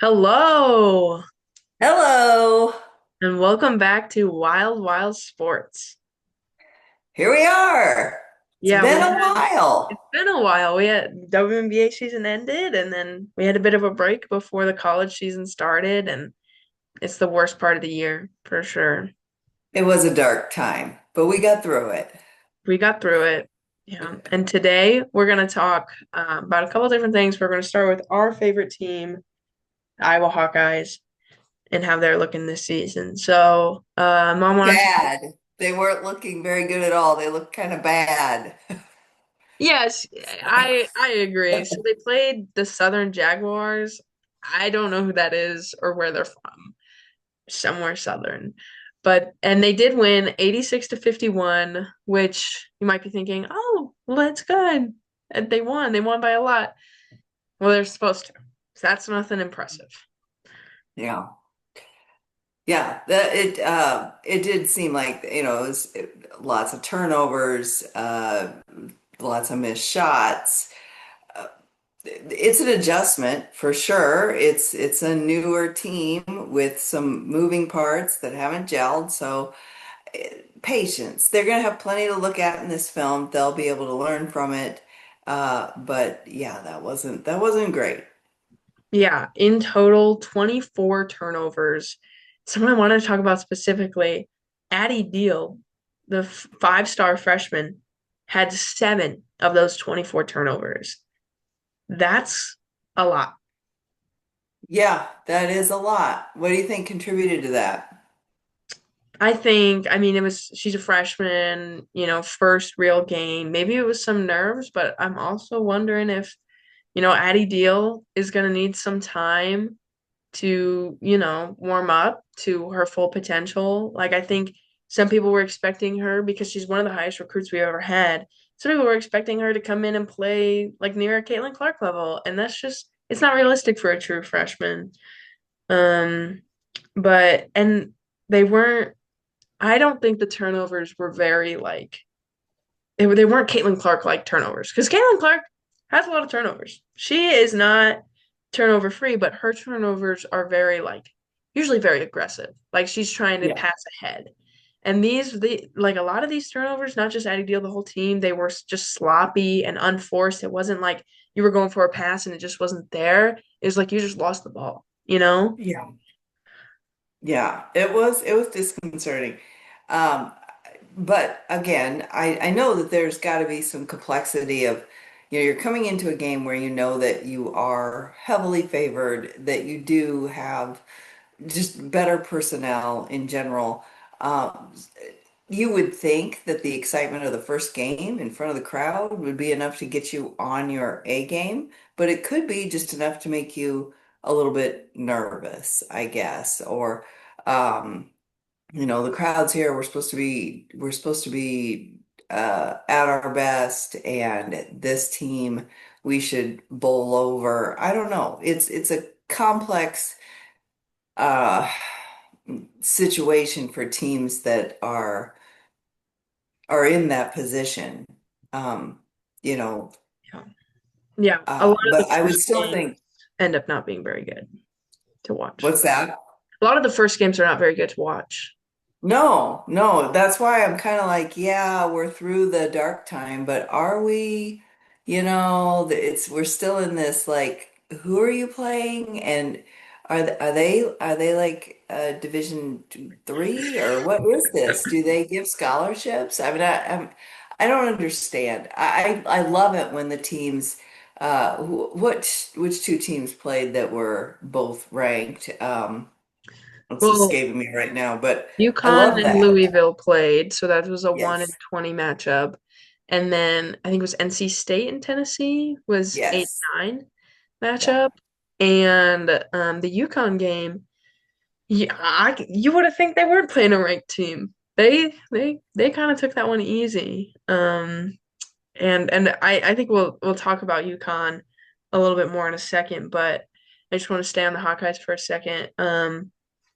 Hello, Hello. and welcome back to Wild Wiles Sports. Here we are. It's Yeah, been a while. it's been a while. We had WNBA season ended, and then we had a bit of a break before the college season started, and it's the worst part of the year for sure. It was a dark time, but we got through it. We got through it. Yeah, and today we're gonna talk about a couple different things. We're gonna start with our favorite team, the Iowa Hawkeyes, and how they're looking this season. So, Mom, why don't you? Bad. They weren't looking very good at all. They looked kind of bad. Yes, I agree. So they played the Southern Jaguars. I don't know who that is or where they're from. Somewhere southern. But and they did win 86 to 51, which you might be thinking, "Oh, well that's good." And they won. They won by a lot. Well, they're supposed to. So that's nothing impressive. Yeah. Yeah, it did seem like, it was lots of turnovers, lots of missed shots. Uh, it's an adjustment for sure. It's a newer team with some moving parts that haven't gelled, so patience. They're going to have plenty to look at in this film. They'll be able to learn from it. But yeah, that wasn't great. Yeah, in total, 24 turnovers. Someone I wanted to talk about specifically, Addie Deal, the five-star freshman, had seven of those 24 turnovers. That's a lot. Yeah, that is a lot. What do you think contributed to that? I mean, she's a freshman, first real game. Maybe it was some nerves, but I'm also wondering if, Addie Deal is going to need some time to, warm up to her full potential. Like, I think some people were expecting her because she's one of the highest recruits we've ever had. Some people were expecting her to come in and play like near a Caitlin Clark level, and it's not realistic for a true freshman. Um, and they weren't, I don't think the turnovers were very like, they weren't Caitlin Clark like turnovers because Caitlin Clark has a lot of turnovers. She is not turnover free, but her turnovers are very like usually very aggressive. Like she's trying to Yeah. pass ahead. And the like a lot of these turnovers, not just Addie Deal, the whole team, they were just sloppy and unforced. It wasn't like you were going for a pass and it just wasn't there. It was like you just lost the ball, you know? Yeah. Yeah, it was disconcerting. Um, but again, I know that there's got to be some complexity of, you're coming into a game where you know that you are heavily favored, that you do have just better personnel in general. Um, you would think that the excitement of the first game in front of the crowd would be enough to get you on your A game, but it could be just enough to make you a little bit nervous, I guess. Or, um, the crowds here, we're supposed to be at our best, and this team we should bowl over. I don't know. It's a complex uh situation for teams that are in that position. Um, you know, Yeah. Yeah. A lot of but the I would first still games think, end up not being very good to watch. what's that? A lot of the first games are not very good to watch. No, no, that's why I'm kind of like, yeah, we're through the dark time, but are we, we're still in this like, who are you playing? And are they like Division 3, or what is this? Do they give scholarships? I mean, I don't understand. I love it when the teams, which two teams played that were both ranked? It's Well, escaping me right now, but I UConn love and that. Louisville played, so that was a 1 in Yes. 20 matchup. And then I think it was NC State and Tennessee was Yes. 8-9 Yeah. matchup. And the UConn game, yeah, you would have think they weren't playing a ranked team. They kind of took that one easy. And I think we'll talk about UConn a little bit more in a second, but I just want to stay on the Hawkeyes for a second.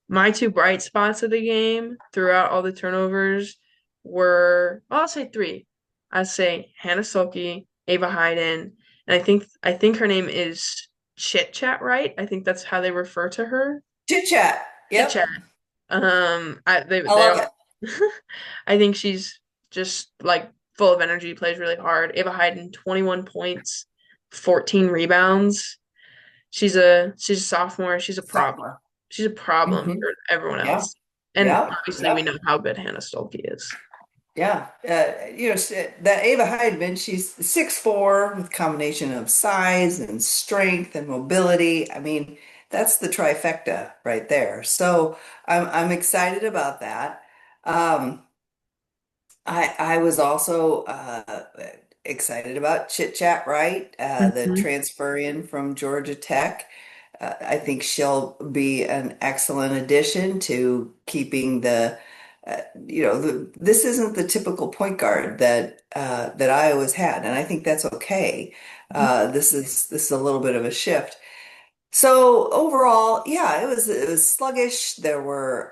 My two bright spots of the game throughout all the turnovers were, well, I'll say three. I'd say Hannah Sulky, Ava Hayden, and I think her name is Chit Chat, right? I think that's how they refer to her. Chit chat. Chit Yep. Chat. I They love all. it. I think she's just like full of energy, plays really hard. Ava Hayden, 21 points, 14 rebounds. She's a sophomore. She's a problem. Sophomore. She's a problem Hmm. for everyone Yeah. else. And Yep. obviously, we Yep. know how good Hannah Stuelke is. Yeah. That Ava Heidman, she's 6'4" with combination of size and strength and mobility. I mean, that's the trifecta right there. So I'm excited about that. Um, I was also excited about Chit Chat, right? The Mhm. transfer in from Georgia Tech. I think she'll be an excellent addition to keeping this isn't the typical point guard that Iowa's had, and I think that's okay. This is a little bit of a shift. So overall, yeah, it was sluggish. There were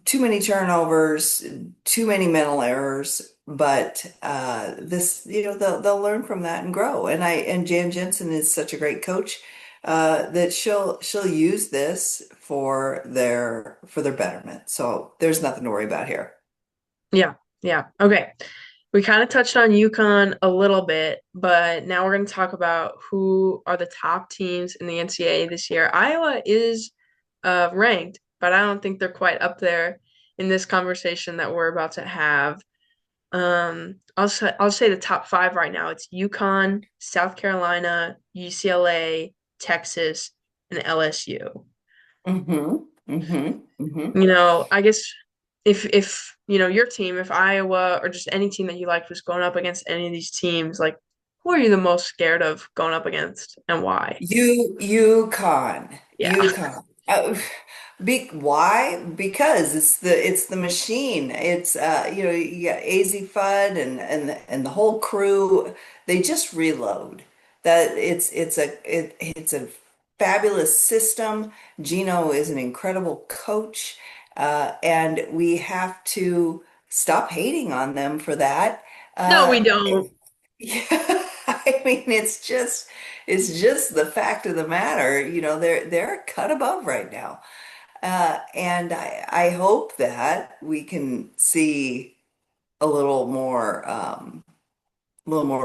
too many turnovers, too many mental errors, but they'll learn from that and grow. And Jan Jensen is such a great coach that she'll use this for their betterment. So there's nothing to worry about here. Yeah, yeah. Okay. We kind of touched on UConn a little bit, but now we're going to talk about who are the top teams in the NCAA this year. Iowa is ranked, but I don't think they're quite up there in this conversation that we're about to have. I'll say the top five right now. It's UConn, South Carolina, UCLA, Texas, and LSU. Mm-hmm. Mm-hmm. Mm-hmm. I guess if your team, if Iowa or just any team that you liked was going up against any of these teams, like who are you the most scared of going up against and why? UConn, Yeah. UConn. Why? Because it's the machine. It's you got AZ Fudd and the whole crew. They just reload. That it's a fabulous system. Gino is an incredible coach, and we have to stop hating on them for that. No, we Uh, don't. yeah, I mean, it's just the fact of the matter. They're a cut above right now, and I hope that we can see a little more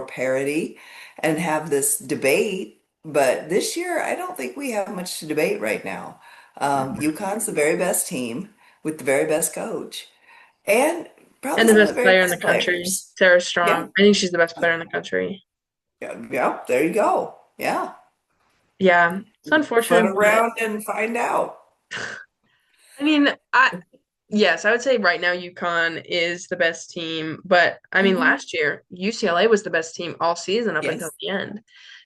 parity, and have this debate. But this year, I don't think we have much to debate right now. UConn's the very best team with the very best coach, and And probably the some of the best very player in the best country, players. Sarah Yeah, Strong. I think she's the best player in the country. yeah, yeah. There you go. Yeah. Yeah, it's Foot unfortunate, but around and find out. I mean, yes, I would say right now UConn is the best team, but I mean Hmm. last year UCLA was the best team all season up until Yes. the end.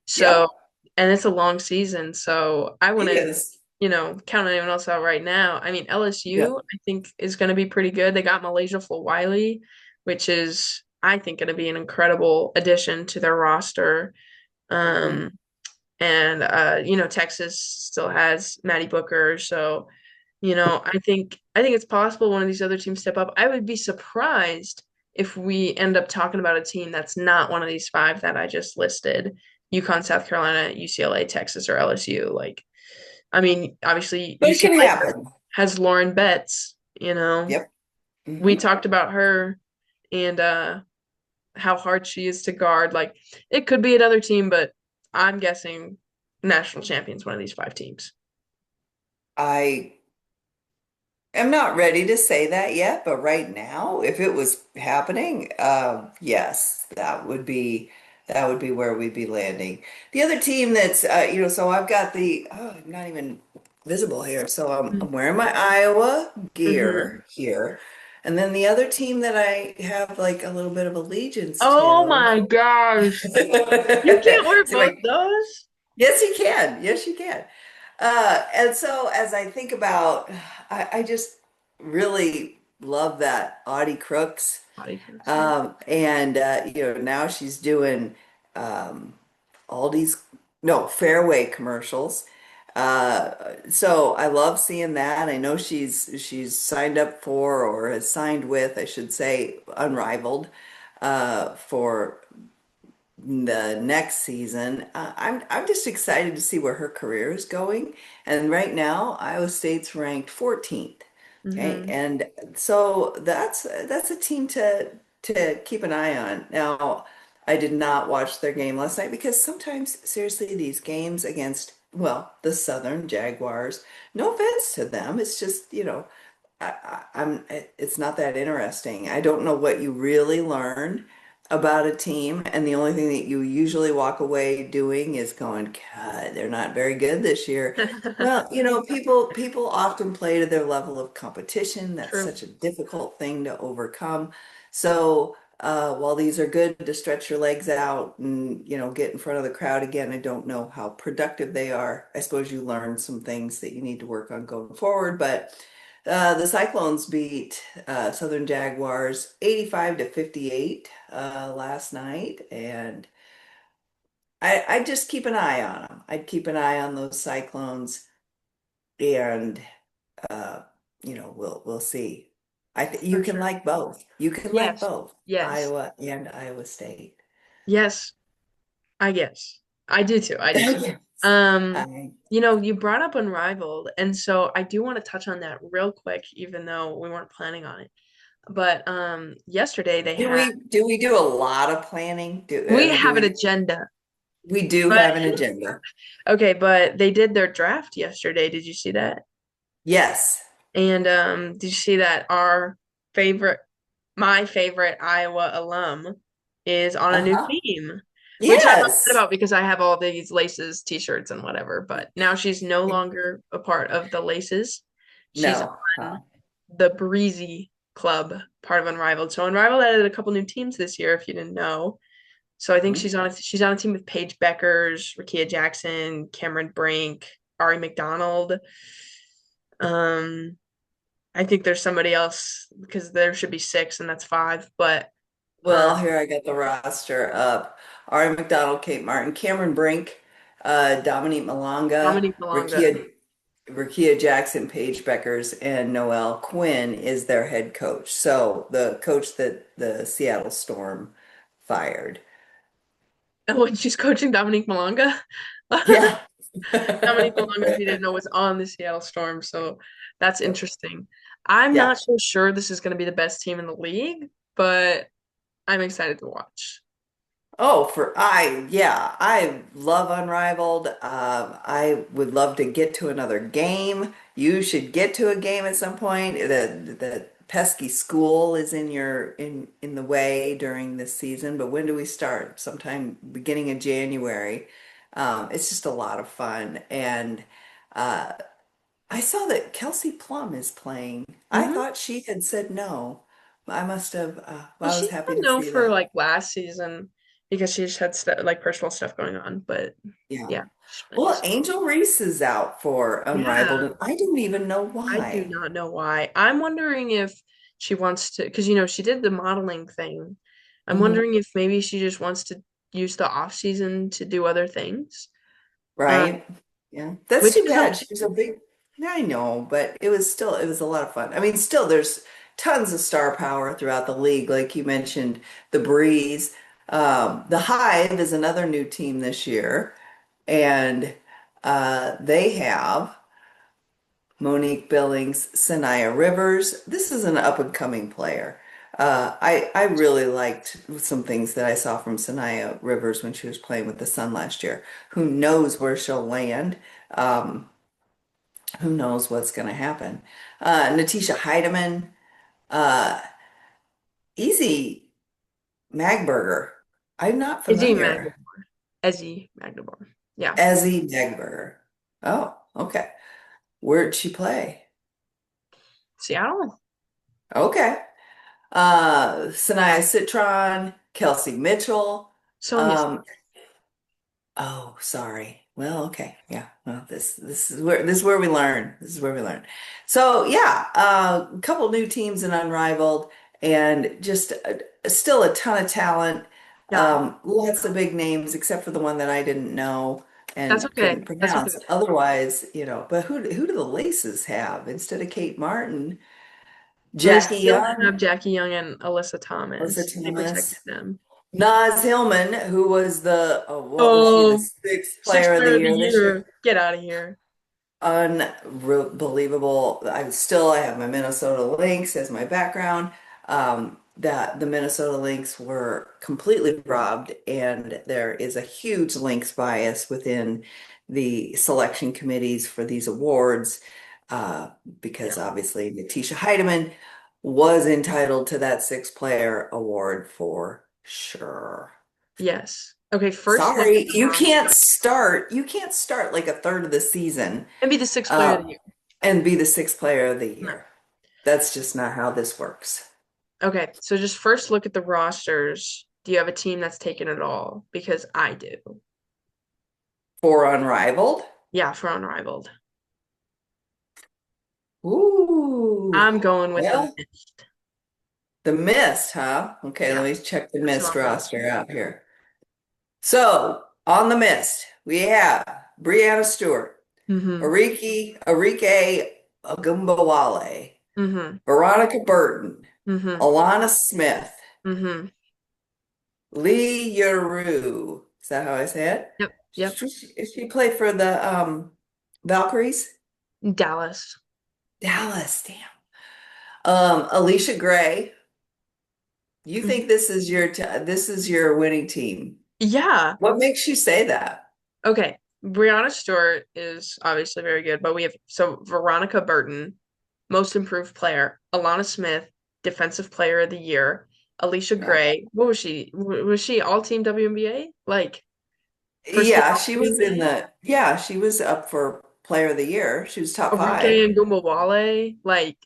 So, Yep. and it's a long season, so I It wouldn't, is. count anyone else out right now. I mean Yeah. LSU I think is going to be pretty good. They got Malaysia Fulwiley, which is I think going to be an incredible addition to their roster. Hmm. Um, and Texas still has Maddie Booker, so I think it's possible one of these other teams step up. I would be surprised if we end up talking about a team that's not one of these five that I just listed. UConn, South Carolina, UCLA, Texas, or LSU. Like, I mean, obviously But it can UCLA happen. has Lauren Betts. Yep. We Hmm. talked about her and how hard she is to guard. Like, it could be another team, but I'm guessing national champions, one of these five teams. I am not ready to say that yet, but right now, if it was happening, yes, that would be where we'd be landing. The other team so I've got I'm not even visible here. So I'm wearing my Iowa Mm-hmm. gear here. And then the other team that I have like a little bit of allegiance Oh to. my gosh. You can't wear See both my those? Yes, you can. Yes, you can. And so as I think about, I just really love that Audie Crooks. Body counts, yeah. And now she's doing um, all these no Fairway commercials. So I love seeing that. I know she's signed up for, or has signed with, I should say, Unrivaled, for the next season. I'm just excited to see where her career is going. And right now, Iowa State's ranked 14th. Okay, Hmm. and so that's a team to keep an eye on. Now, I did not watch their game last night because sometimes, seriously, these games against, well, the Southern Jaguars, no offense to them, it's just, it's not that interesting. I don't know what you really learn about a team, and the only thing that you usually walk away doing is going, God, they're not very good this year. Well, people often play to their level of competition. That's True. such a difficult thing to overcome. So, while these are good to stretch your legs out and, get in front of the crowd again, I don't know how productive they are. I suppose you learn some things that you need to work on going forward, but the Cyclones beat Southern Jaguars 85 to 58 last night, and I just keep an eye on them. I'd keep an eye on those Cyclones, and uh, we'll see. I think you For can sure. like both. You can like Yes. both Yes. Iowa and Iowa State. Yes. I guess. I do too. I do too. Yes. Um, I, you brought up Unrivaled, and so I do want to touch on that real quick, even though we weren't planning on it. But yesterday they had do we do a lot of planning? we Do have an we agenda. we do But have an agenda? okay, but they did their draft yesterday. Did you see that? Yes. And did you see that favorite, my favorite Iowa alum is on a new Uh-huh. team, which I'm upset Yes. about because I have all these Laces t-shirts and whatever, but now she's no longer a part of the Laces. She's No. on the Breezy Club, part of Unrivaled. So Unrivaled added a couple new teams this year, if you didn't know. So I think Mhm. she's on a team with Paige Beckers, Rakia Jackson, Cameron Brink, Ari McDonald. Um, I think there's somebody else because there should be six and that's five. But Well, here I got the roster up. Ari McDonald, Kate Martin, Cameron Brink, Dominique Malonga, Dominique Malonga. Rakia Jackson, Paige Beckers, and Noelle Quinn is their head coach. So the coach that the Seattle Storm fired. Oh, and she's coaching Dominique Malonga. Yeah. Dominique Malonga, if you didn't know, was on the Seattle Storm, so that's Yep. interesting. I'm Yeah. not so sure this is going to be the best team in the league, but I'm excited to watch. Oh, yeah, I love Unrivaled. I would love to get to another game. You should get to a game at some point. The pesky school is in the way during this season, but when do we start? Sometime beginning of January. It's just a lot of fun, and uh, I saw that Kelsey Plum is playing. I Hmm. thought she had said no. I must have. Well, I was she happy said to no see for that. like last season because she just had like personal stuff going on, but Yeah. yeah, she's playing Well, this. Angel Reese is out for Unrivaled, Yeah, and I didn't even know I do why. not know why. I'm wondering if she wants to, because she did the modeling thing. I'm Hmm. wondering if maybe she just wants to use the off season to do other things. Um, Right? Yeah. That's which too is bad. She was a big, I know, but it was a lot of fun. I mean, still, there's tons of star power throughout the league. Like you mentioned, the Breeze. The Hive is another new team this year, and they have Monique Billings, Sanaya Rivers. This is an up and coming player. I really liked some things that I saw from Sanaya Rivers when she was playing with the Sun last year. Who knows where she'll land? Um, who knows what's going to happen? Natisha Heidemann, uh, Easy Magberger. I'm not Izzy Magna, familiar. Ezzy Magnabor. Yeah, Ezzy Magberger. Oh, okay. Where'd she play? Seattle. Okay. Sanaya Citron, Kelsey Mitchell. Sonia. Um, oh, sorry. Well, okay. Yeah. Well, this is where we learn. This is where we learn. So yeah, a couple new teams in Unrivaled and just still a ton of talent. Yeah, Lots of big names except for the one that I didn't know that's and okay. couldn't That's okay. pronounce. Otherwise, but who do the Laces have instead of Kate Martin? They Jackie still Young, have Jackie Young and Alyssa Alyssa Thomas. They protected Thomas. them. Nas Hillman, who was what was she, the Oh, sixth sixth player of the player of the year this year? year. Get out of here. Unbelievable. I have my Minnesota Lynx as my background. That the Minnesota Lynx were completely robbed, and there is a huge Lynx bias within the selection committees for these awards, uh, Yeah. because obviously Natisha Heidemann was entitled to that sixth player award for sure. Yes. Okay, first look at Sorry, the roster you can't start like a third of the season and be the sixth player of uh, the year. and be the sixth player of the No. year. That's just not how this works. Okay, so just first look at the rosters. Do you have a team that's taken it all? Because I do. For Unrivaled? Yeah, for Unrivaled. Ooh, I'm going with the well, Mist. the Mist, huh? Okay, Yeah, let me check the that's who Mist I'm going. roster out here. So, on the Mist, we have Brianna Stewart, Mm-hmm. Arike Agumbawale, Mm-hmm. Veronica Burton, Mm-hmm. Alana Smith, Mm-hmm. Lee Yuru. Is that how I say it? Yep. Yep. She played for the Valkyries? Dallas. Dallas, damn. Alicia Gray. You Mhm. think this is your winning team? Yeah. What makes you say that? Okay. Brianna Stewart is obviously very good, but we have so Veronica Burton, most improved player, Alana Smith, defensive player of the year, Alicia Yeah. Gray. What was she? Was she all team WNBA? Like first team Yeah, all WNBA? she was up for player of the year. She was top Arike five. and Gumbawale. Like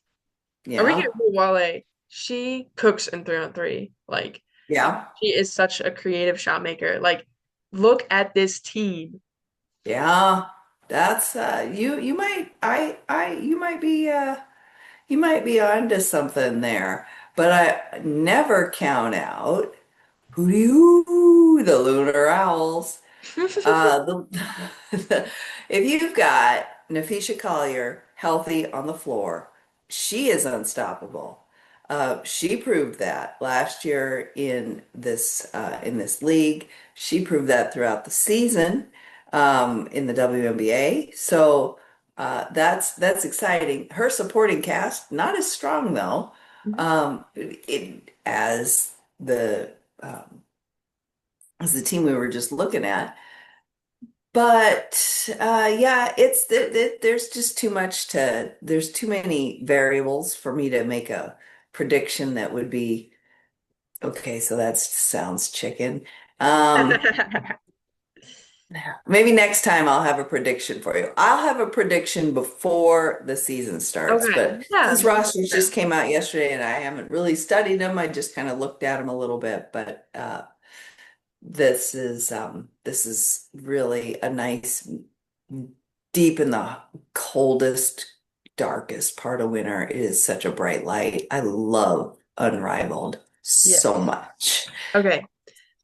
Arike Yeah. and Gumbawale, she cooks in 3-on-3. Like Yeah. she is such a creative shot maker. Like look at this team. Yeah. That's you might be onto something there. But I never count out Hootie-hoo, the Lunar Owls. The if you've got Nafisha Collier healthy on the floor, she is unstoppable. She proved that last year in this league. She proved that throughout the season in the WNBA. So that's exciting. Her supporting cast not as strong though, as the um, as the team we were just looking at. But yeah, there's just there's too many variables for me to make a prediction that would be okay. So that sounds chicken. Um, Maybe next time I'll have a prediction for you. I'll have a prediction before the season starts, Okay. but Yeah, these that makes rosters just sense. came out yesterday and I haven't really studied them. I just kind of looked at them a little bit, but this is really a nice deep in the coldest, darkest part of winter. It is such a bright light. I love Unrivaled so Yes. much. Okay.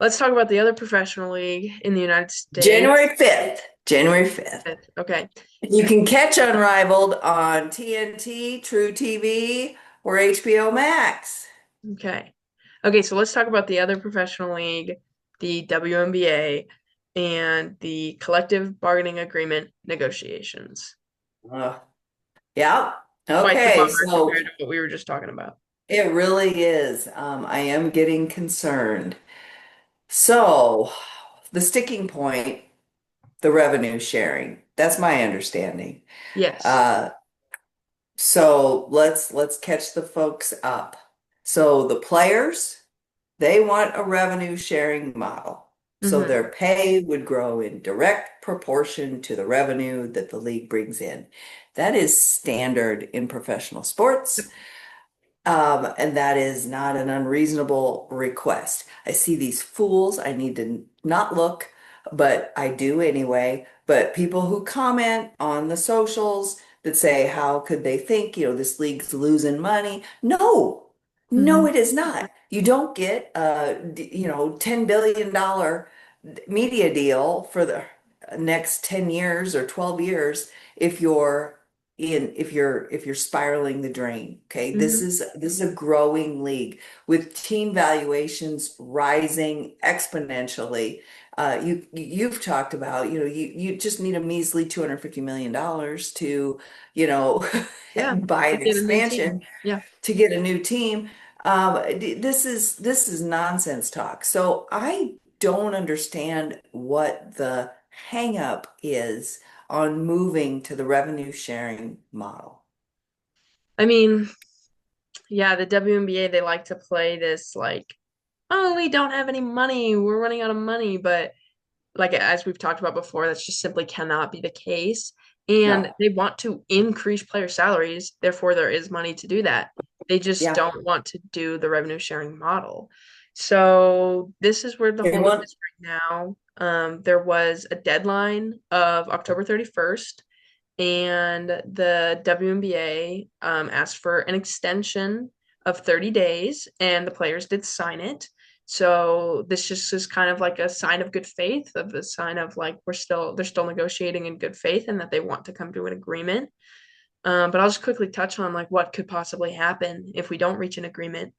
Let's talk about the other professional league in the United States. January 5th. January 5th. Okay. You can catch Unrivaled on TNT, True TV, or HBO Max. Okay. Okay, so let's talk about the other professional league, the WNBA, and the collective bargaining agreement negotiations. Uh, yeah. Quite the Okay, bummer so compared to what we were just talking about. it really is. I am getting concerned. So, the sticking point, the revenue sharing. That's my understanding. Yes. Uh, so let's catch the folks up. So the players, they want a revenue sharing model. So Mm-hmm. their pay would grow in direct proportion to the revenue that the league brings in. That is standard in professional sports. And that is not an unreasonable request. I see these fools. I need to not look, but I do anyway. But people who comment on the socials that say, how could they think, this league's losing money? No, no, Mm-hmm. it is not. You don't get a, $10 billion media deal for the next 10 years or 12 years if you're in if you're spiraling the drain. Okay, this Hmm. is this is a growing league with team valuations rising exponentially. You've talked about, you just need a measly $250 million to, you know, Yeah, buy to an get a new expansion team. Yeah. to get a new team. This is nonsense talk. So I don't understand what the hang up is on moving to the revenue sharing model. I mean, yeah, the WNBA, they like to play this like, oh, we don't have any money. We're running out of money. But like as we've talked about before, that's just simply cannot be the case. And No. they want to increase player salaries, therefore there is money to do that. They just Yeah. don't want to do the revenue sharing model. So this is where the They holdup want is right now. There was a deadline of October 31st, and the WNBA asked for an extension of 30 days, and the players did sign it. So this just is kind of like a sign of good faith, of a sign of like they're still negotiating in good faith, and that they want to come to an agreement. But I'll just quickly touch on like what could possibly happen if we don't reach an agreement.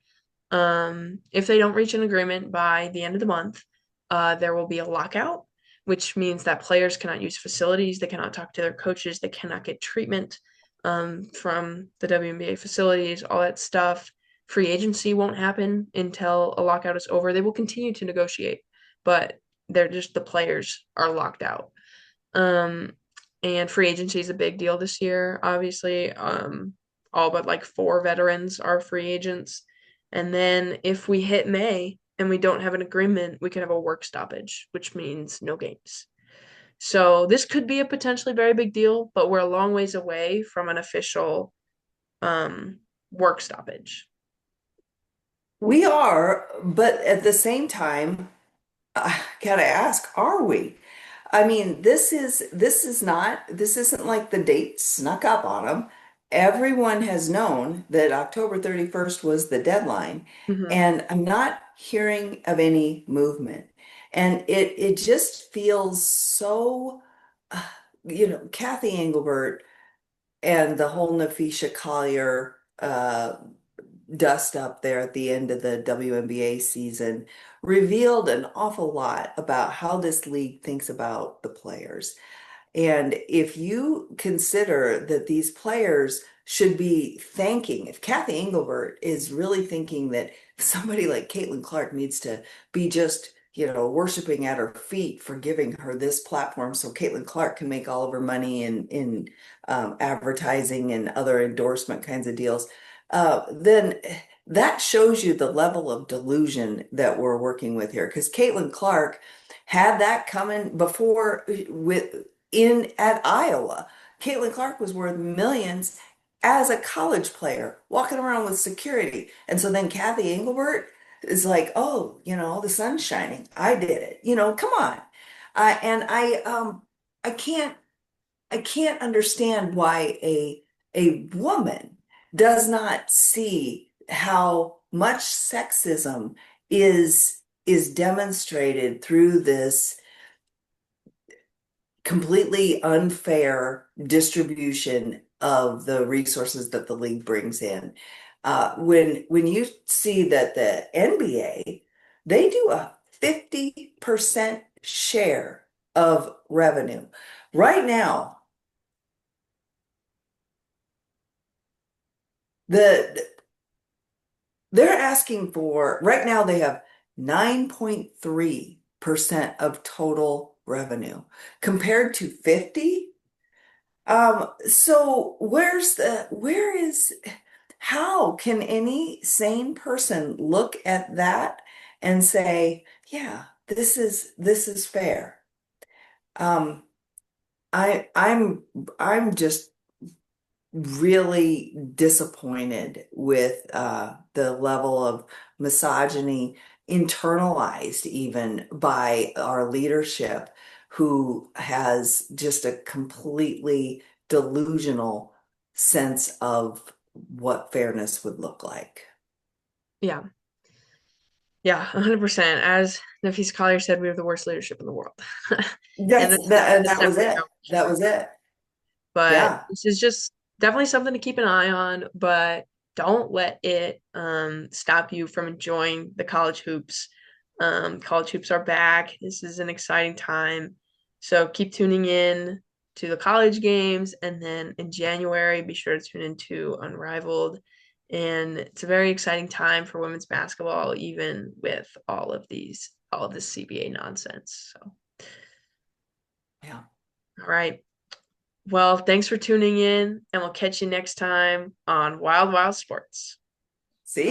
If they don't reach an agreement by the end of the month, there will be a lockout, which means that players cannot use facilities, they cannot talk to their coaches, they cannot get treatment from the WNBA facilities, all that stuff. Free agency won't happen until a lockout is over. They will continue to negotiate, but they're just the players are locked out. Um, and free agency is a big deal this year, obviously. All but like four veterans are free agents. And then if we hit May and we don't have an agreement, we could have a work stoppage, which means no games. So this could be a potentially very big deal, but we're a long ways away from an official um, work stoppage. we are, but at the same time, I gotta ask, are we? I mean, this isn't like the date snuck up on them. Everyone has known that October 31st was the deadline, Hmm. and I'm not hearing of any movement. And it just feels so, uh, Kathy Engelbert and the whole Nafisha Collier dust up there at the end of the WNBA season revealed an awful lot about how this league thinks about the players. And if you consider that these players should be thanking, if Kathy Engelbert is really thinking that somebody like Caitlin Clark needs to be just, worshiping at her feet for giving her this platform so Caitlin Clark can make all of her money in advertising and other endorsement kinds of deals, then that shows you the level of delusion that we're working with here. Because Caitlin Clark had that coming before with in at Iowa. Caitlin Clark was worth millions as a college player, walking around with security. And so then Kathy Engelbert is like, oh, the sun's shining. I did it. Come on. And I can't understand why a woman does not see how much sexism is demonstrated through this completely unfair distribution of the resources that the league brings in. When you see that the NBA, they do a 50% share of revenue. Right now, the they're asking for, right now they have 9.3% of total revenue compared to 50. So how can any sane person look at that and say, yeah, this is fair? Um, I'm just really disappointed with the level of misogyny internalized even by our leadership, who has just a completely delusional sense of what fairness would look like. Yeah. Yeah, 100%. As Nafis Collier said, we have the worst leadership in the world. And That's this is that, and this is that was definitely it. no That was exception. it. But Yeah. this is just definitely something to keep an eye on, but don't let it stop you from enjoying the college hoops. College hoops are back. This is an exciting time. So keep tuning in to the college games. And then in January, be sure to tune into Unrivaled. And it's a very exciting time for women's basketball, even with all of this CBA nonsense. So, Yeah. all right. Well, thanks for tuning in, and we'll catch you next time on Wild Wild Sports. See